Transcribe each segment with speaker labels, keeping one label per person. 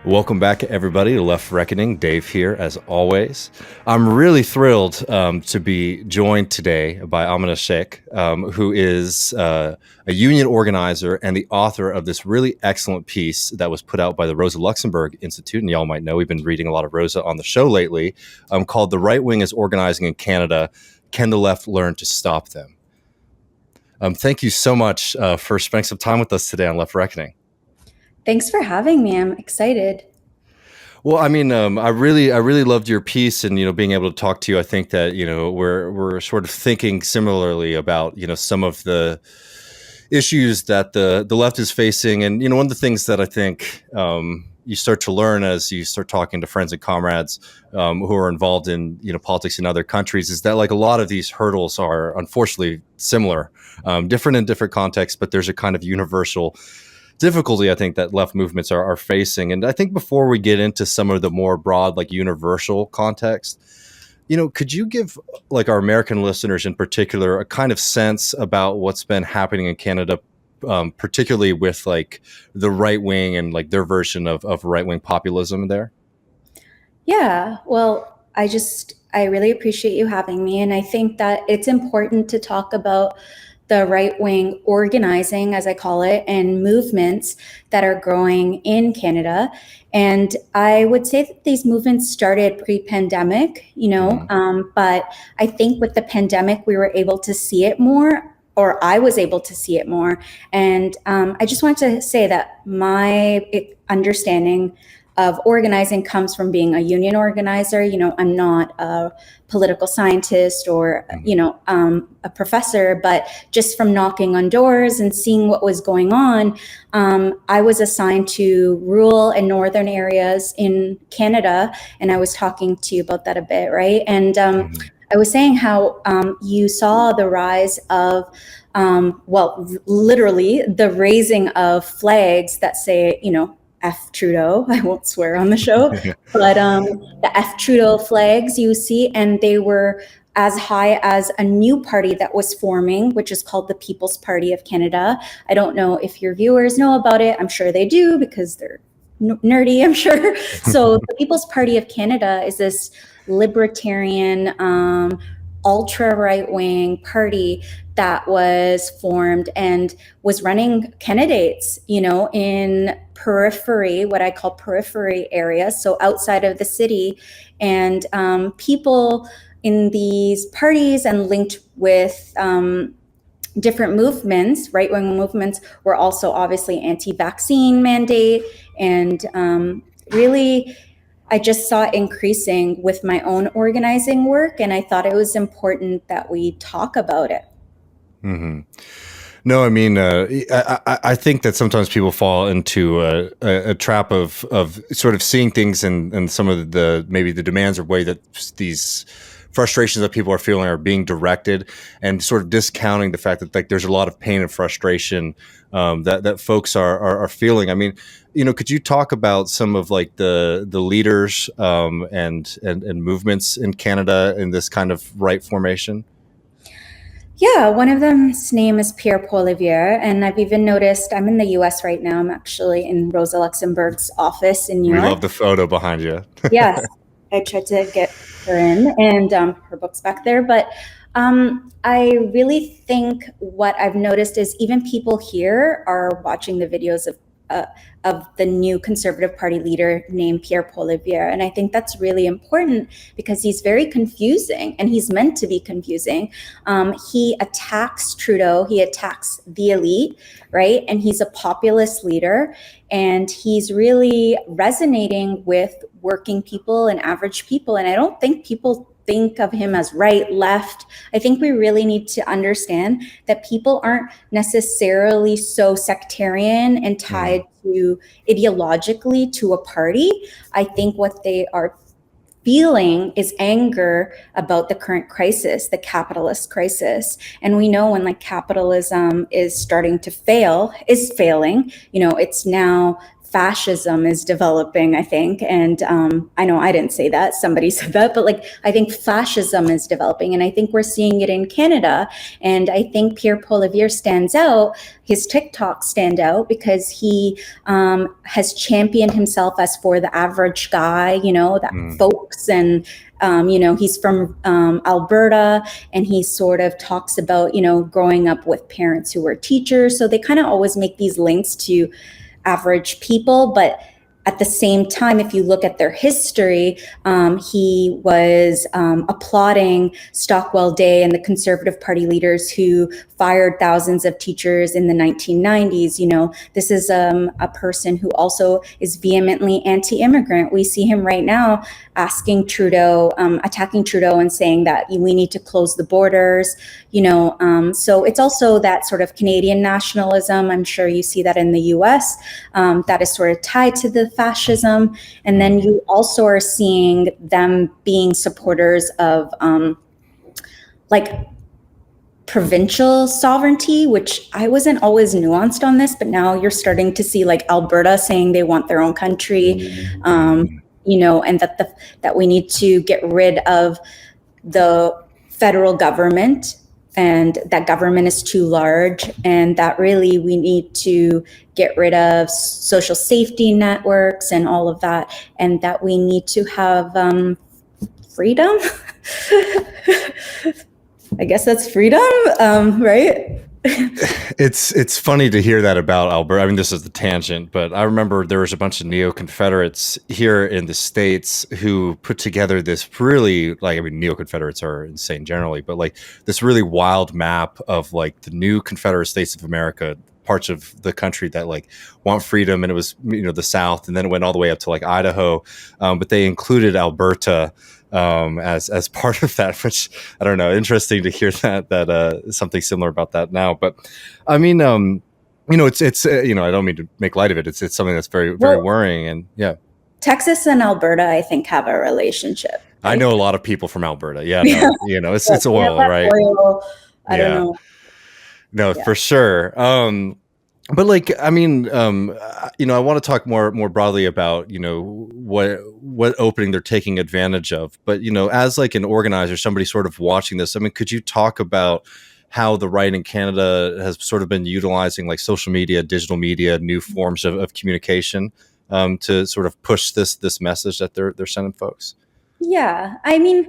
Speaker 1: Welcome back, everybody, to Left Reckoning. Dave here, as always. I'm really thrilled to be joined today by Aminah Sheikh, who is a union organizer and the author of this really excellent piece that was put out by the Rosa Luxemburg Institute. And y'all might know we've been reading a lot of Rosa on the show lately, called "The Right Wing is Organizing in Canada. Can the Left Learn to Stop Them?" Thank you so much for spending some time with us today on Left Reckoning.
Speaker 2: Thanks for having me. I'm excited.
Speaker 1: Well, I mean, I really loved your piece, and being able to talk to you. I think that we're sort of thinking similarly about some of the issues that the left is facing, and one of the things that I think you start to learn as you start talking to friends and comrades who are involved in politics in other countries is that, like, a lot of these hurdles are unfortunately similar, different in different contexts, but there's a kind of universal difficulty, I think, that left movements are facing. And I think before we get into some of the more broad, like, universal context, could you give, like, our American listeners in particular a kind of sense about what's been happening in Canada, particularly with, like, the right wing and, like, their version of right wing populism there?
Speaker 2: Yeah, well, I really appreciate you having me. And I think that it's important to talk about the right wing organizing, as I call it, and movements that are growing in Canada. And I would say that these movements started pre-pandemic, but I think with the pandemic, we were able to see it more, or I was able to see it more. And I just want to say that my understanding of organizing comes from being a union organizer. I'm not a political scientist or, a professor, but just from knocking on doors and seeing what was going on, I was assigned to rural and northern areas in Canada. And I was talking to you about that a bit, right? And I was saying how you saw the rise of, literally the raising of flags that say, F Trudeau. I won't swear on the show, but the F Trudeau flags you see, and they were as high as a new party that was forming, which is called the People's Party of Canada. I don't know if your viewers know about it. I'm sure they do because they're nerdy, I'm sure. So the People's Party of Canada is this libertarian, ultra right-wing party that was formed and was running candidates, in periphery, what I call periphery areas, so outside of the city. And people in these parties and linked with different movements, right-wing movements, were also obviously anti-vaccine mandate. And really, I just saw it increasing with my own organizing work, and I thought it was important that we talk about it.
Speaker 1: Mm-hmm. No, I mean, I think that sometimes people fall into a trap of sort of seeing things and some of the maybe the demands or way that these frustrations that people are feeling are being directed, and sort of discounting the fact that, like, there's a lot of pain and frustration that folks are feeling. I mean, could you talk about some of, like, the leaders and movements in Canada in this kind of right formation?
Speaker 2: Yeah, one of them's name is Pierre Poilievre, and I've even noticed, I'm in the US right now. I'm actually in Rosa Luxemburg's office in New York.
Speaker 1: We love the photo behind you.
Speaker 2: Yes, I tried to get her in, and her book's back there. But I really think what I've noticed is even people here are watching the videos of the new Conservative Party leader named Pierre Poilievre. And I think that's really important because he's very confusing, and he's meant to be confusing. He attacks Trudeau, he attacks the elite, right? And he's a populist leader, and he's really resonating with working people and average people. And I don't think people think of him as right, left. I think we really need to understand that people aren't necessarily so sectarian and tied to ideologically to a party. I think what they are feeling is anger about the current crisis, the capitalist crisis. And we know when, like, capitalism is starting to fail, is failing, it's now fascism is developing, I think. And I know I didn't say that, somebody said that, but like, I think fascism is developing, and I think we're seeing it in Canada. And I think Pierre Poilievre stands out, his TikToks stand out because he has championed himself as for the average guy, that folks, and he's from Alberta, and he sort of talks about, growing up with parents who were teachers. So they kind of always make these links to average people, but at the same time, if you look at their history, he was applauding Stockwell Day and the Conservative Party leaders who fired thousands of teachers in the 1990s. This is a person who also is vehemently anti-immigrant. We see him right now asking Trudeau, attacking Trudeau and saying that we need to close the borders. So it's also that sort of Canadian nationalism. I'm sure you see that in the US, that is sort of tied to the fascism. And then you also are seeing them being supporters of provincial sovereignty, which I wasn't always nuanced on this, but now you're starting to see like Alberta saying they want their own country, and that we need to get rid of the federal government, and that government is too large, and that really we need to get rid of social safety networks and all of that, and that we need to have freedom. I guess that's freedom, right?
Speaker 1: It's funny to hear that about Alberta. I mean, this is the tangent, but I remember there was a bunch of neo-Confederates here in the States who put together this really, neo-Confederates are insane generally, but like this really wild map of like the new Confederate States of America, parts of the country that like want freedom, and it was the South, and then it went all the way up to like Idaho, but they included Alberta as part of that, which I don't know, interesting to hear that something similar about that now. But I mean, it's I don't mean to make light of it. It's something that's very, very worrying. And yeah,
Speaker 2: Texas and Alberta, I think, have a relationship. Right?
Speaker 1: I know a lot of people from Alberta. Yeah, no, it's oil, right?
Speaker 2: Oil, I don't know.
Speaker 1: No, for sure. But like, I mean, I want to talk more broadly about, what opening they're taking advantage of. But, as like an organizer, somebody sort of watching this, I mean, could you talk about how the right in Canada has sort of been utilizing like social media, digital media, new forms of communication to sort of push this message that they're sending folks?
Speaker 2: Yeah, I mean,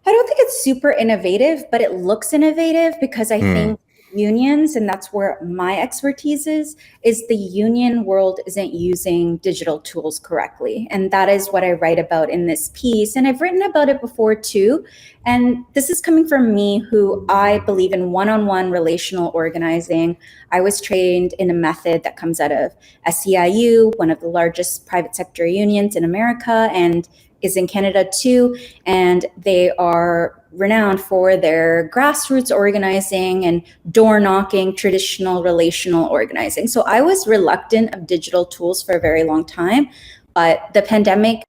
Speaker 2: I don't think it's super innovative, but it looks innovative because I think unions, and that's where my expertise is the union world isn't using digital tools correctly. And that is what I write about in this piece. And I've written about it before too. And this is coming from me, who I believe in one-on-one relational organizing. I was trained in a method that comes out of SEIU, one of the largest private sector unions in America, and is in Canada too. And they are renowned for their grassroots organizing and door knocking, traditional relational organizing. So I was reluctant of digital tools for a very long time, but the pandemic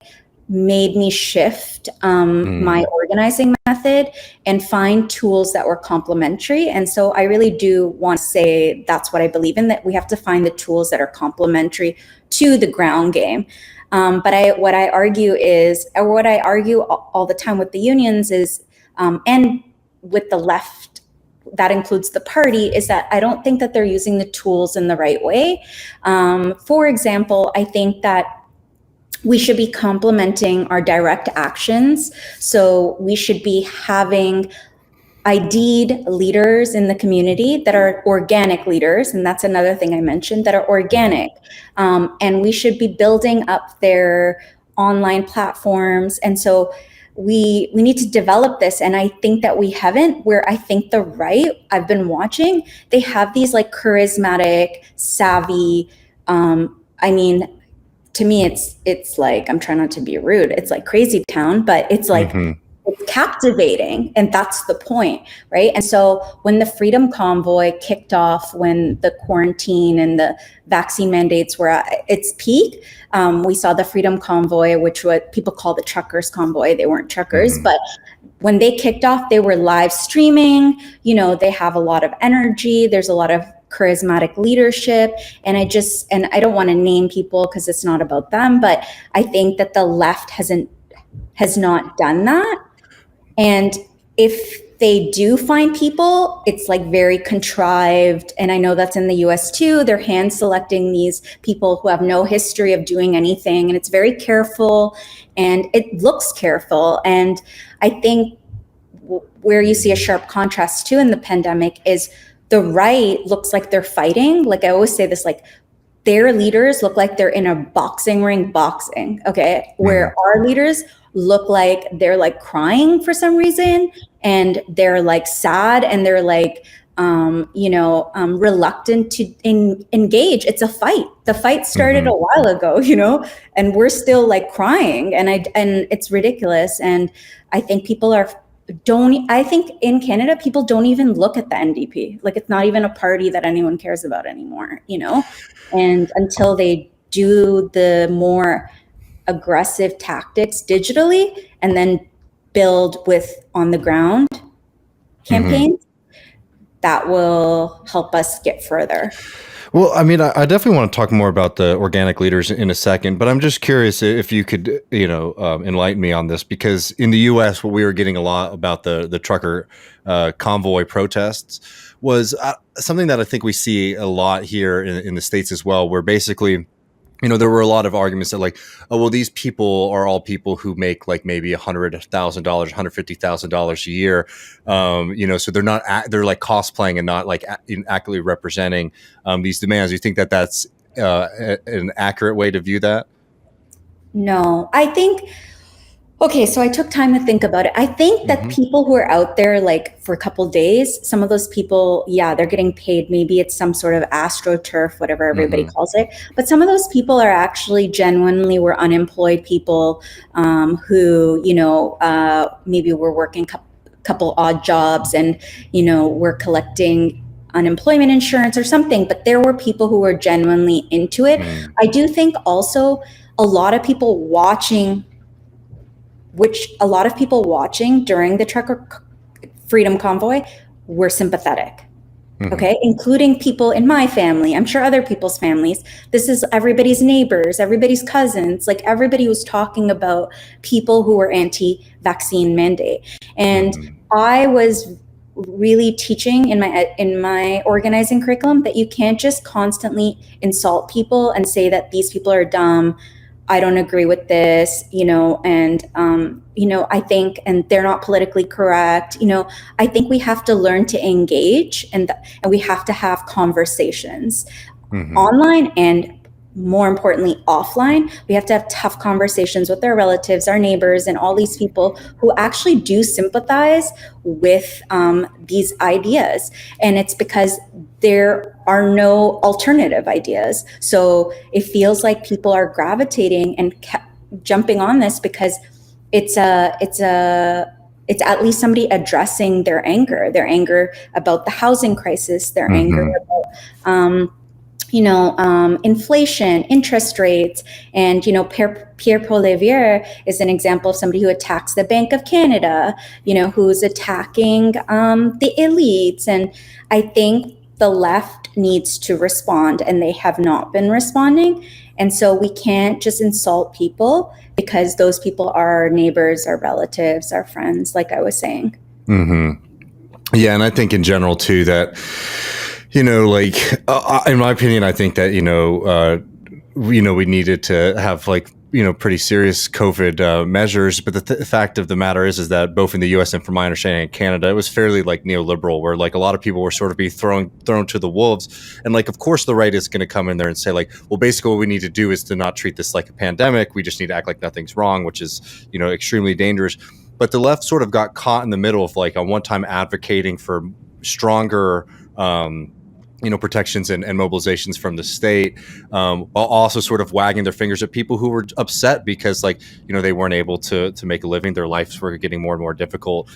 Speaker 2: made me shift my organizing method and find tools that were complementary. And so I really do want to say that's what I believe in, that we have to find the tools that are complementary to the ground game. But what I argue all the time with the unions is, and with the left, that includes the party, is that I don't think that they're using the tools in the right way. For example, I think that we should be complementing our direct actions. So we should be having ID'd leaders in the community that are organic leaders, and that's another thing I mentioned, that are organic. And we should be building up their online platforms. And so we need to develop this. And I think that we haven't, where I think the right, I've been watching, they have these like charismatic, savvy, I mean, to me, it's like, I'm trying not to be rude, it's like crazy town, but it's like, it's captivating. And that's the point, right? And so when the Freedom Convoy kicked off, when the quarantine and the vaccine mandates were at its peak, we saw the Freedom Convoy, which what people call the truckers convoy. They weren't truckers, but when they kicked off, they were live streaming. They have a lot of energy. There's a lot of charismatic leadership. And I don't want to name people because it's not about them, but I think that the left has not done that. And if they do find people, it's like very contrived. And I know that's in the US too. They're hand selecting these people who have no history of doing anything. And it's very careful and it looks careful. And I think where you see a sharp contrast too in the pandemic is the right looks like they're fighting. Like I always say this, like their leaders look like they're in a boxing ring boxing, okay? Where our leaders look like they're like crying for some reason, and they're like sad, and they're like, reluctant to engage. It's a fight. The fight started a while ago, and we're still like crying, and it's ridiculous. And I think I think in Canada, people don't even look at the NDP. Like it's not even a party that anyone cares about anymore, and until they do the more aggressive tactics digitally and then build with on the ground campaigns, that will help us get further.
Speaker 1: Well, I mean, I definitely want to talk more about the organic leaders in a second, but I'm just curious if you could, enlighten me on this, because in the U.S., what we were getting a lot about the trucker convoy protests was something that I think we see a lot here in the States as well, where basically, there were a lot of arguments that like, oh, well, these people are all people who make like maybe $100,000, $150,000 a year. So they're like cosplaying and not like accurately representing these demands. Do you think that that's an accurate way to view that?
Speaker 2: No, I think, okay, so I took time to think about it. I think that people who are out there like for a couple days, some of those people, yeah, they're getting paid. Maybe it's some sort of astroturf, whatever everybody calls it. But some of those people are actually genuinely were unemployed people who, maybe were working couple odd jobs and, were collecting unemployment insurance or something. But there were people who were genuinely into it. I do think also a lot of people watching during the trucker freedom convoy were sympathetic. Okay, including people in my family. I'm sure other people's families. This is everybody's neighbors, everybody's cousins. Like everybody was talking about people who were anti-vaccine mandate. And I was really teaching in my organizing curriculum that you can't just constantly insult people and say that these people are dumb. I don't agree with this, I think, and they're not politically correct. I think we have to learn to engage and we have to have conversations online and more importantly, offline. We have to have tough conversations with our relatives, our neighbors, and all these people who actually do sympathize with these ideas. And it's because there are no alternative ideas. So it feels like people are gravitating and jumping on this because it's at least somebody addressing their anger about the housing crisis, their anger about inflation, interest rates. And, Pierre Poilievre is an example of somebody who attacks the Bank of Canada, who's attacking the elites. And I think the left needs to respond, and they have not been responding. And so we can't just insult people because those people are our neighbors, our relatives, our friends, like I was saying.
Speaker 1: Yeah, and I think in general, too, that in my opinion, I think that, we needed to have pretty serious COVID measures. But the fact of the matter is that both in the U.S. and from my understanding in Canada, it was fairly neoliberal, where a lot of people were sort of be thrown to the wolves. And of course, the right is going to come in there and say well, basically what we need to do is to not treat this like a pandemic. We just need to act like nothing's wrong, which is, extremely dangerous. But the left sort of got caught in the middle of on one time advocating for stronger protections and mobilizations from the state, while also sort of wagging their fingers at people who were upset because they weren't able to make a living, their lives were getting more and more difficult,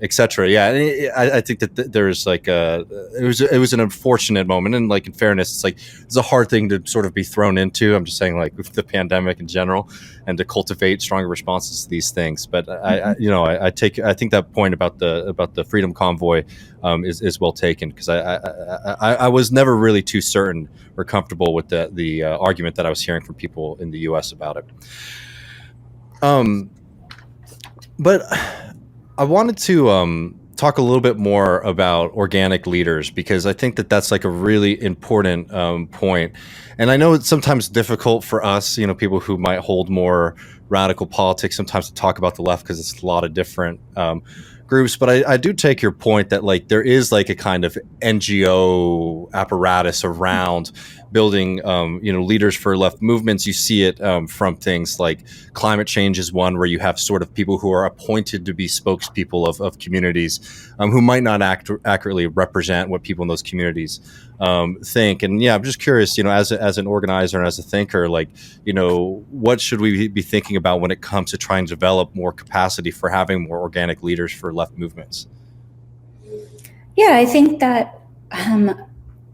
Speaker 1: etc. Yeah, I think that there's it was an unfortunate moment, and in fairness, it's a hard thing to sort of be thrown into. I'm just saying with the pandemic in general, and to cultivate stronger responses to these things. But I think that point about the freedom convoy is well taken, because I was never really too certain or comfortable with the argument that I was hearing from people in the U.S. about it. But I wanted to talk a little bit more about organic leaders, because I think that that's like a really important point. And I know it's sometimes difficult for us, people who might hold more radical politics, sometimes to talk about the left, because it's a lot of different groups. But I do take your point that like there is like a kind of NGO apparatus around building leaders for left movements. You see it from things like climate change is one, where you have sort of people who are appointed to be spokespeople of communities who might not accurately represent what people in those communities think. And yeah, I'm just curious, as an organizer and as a thinker, like, what should we be thinking about when it comes to trying to develop more capacity for having more organic leaders for left movements?
Speaker 2: Yeah, I think that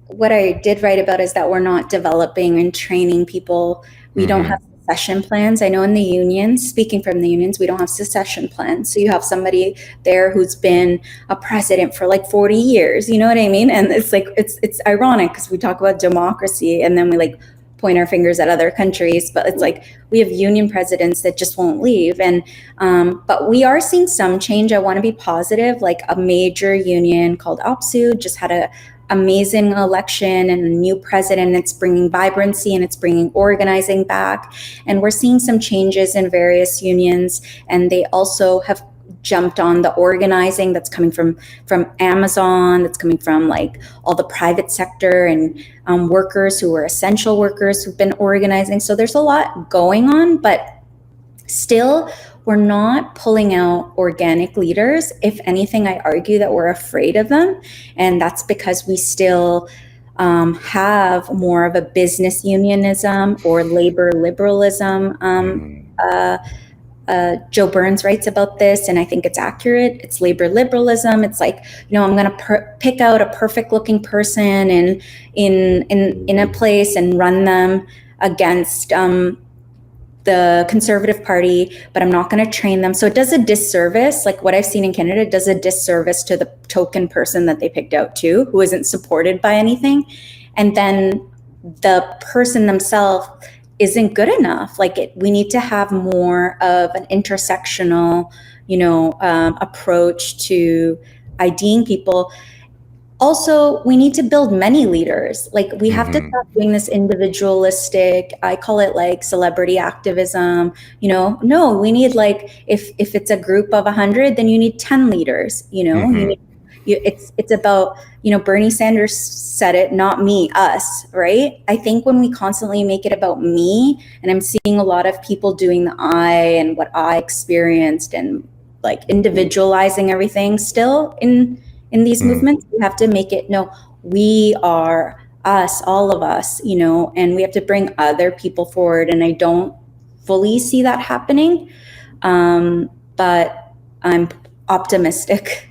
Speaker 2: what I did write about is that we're not developing and training people. We don't have succession plans. I know in the unions, speaking from the unions, we don't have succession plans. So you have somebody there who's been a president for like 40 years, you know what I mean? And it's like, it's ironic because we talk about democracy and then we like point our fingers at other countries, but it's like we have union presidents that just won't leave. And but we are seeing some change. I want to be positive. Like a major union called OPSU just had a amazing election and a new president. It's bringing vibrancy and it's bringing organizing back. And we're seeing some changes in various unions, and they also have jumped on the organizing that's coming from Amazon, that's coming from like all the private sector and workers who are essential workers who've been organizing. So there's a lot going on, but still we're not pulling out organic leaders. If anything, I argue that we're afraid of them. And that's because we still have more of a business unionism or labor liberalism. Joe Burns writes about this, and I think it's accurate. It's labor liberalism. It's like, I'm going to pick out a perfect looking person in a place and run them against the Conservative Party, but I'm not going to train them. So it does a disservice, like what I've seen in Canada, it does a disservice to the token person that they picked out too, who isn't supported by anything. And then the person themselves isn't good enough. We need to have more of an intersectional, approach to IDing people. Also, we need to build many leaders. Like we have to stop doing this individualistic, I call it like celebrity activism. No, we need like, if it's a group of 100, then you need 10 leaders, it's about, Bernie Sanders said it, not me, us, right? I think when we constantly make it about me, and I'm seeing a lot of people doing the I and what I experienced and like individualizing everything still in these movements, we have to make it, no, we are us, all of us, and we have to bring other people forward. And I don't fully see that happening, but I'm optimistic.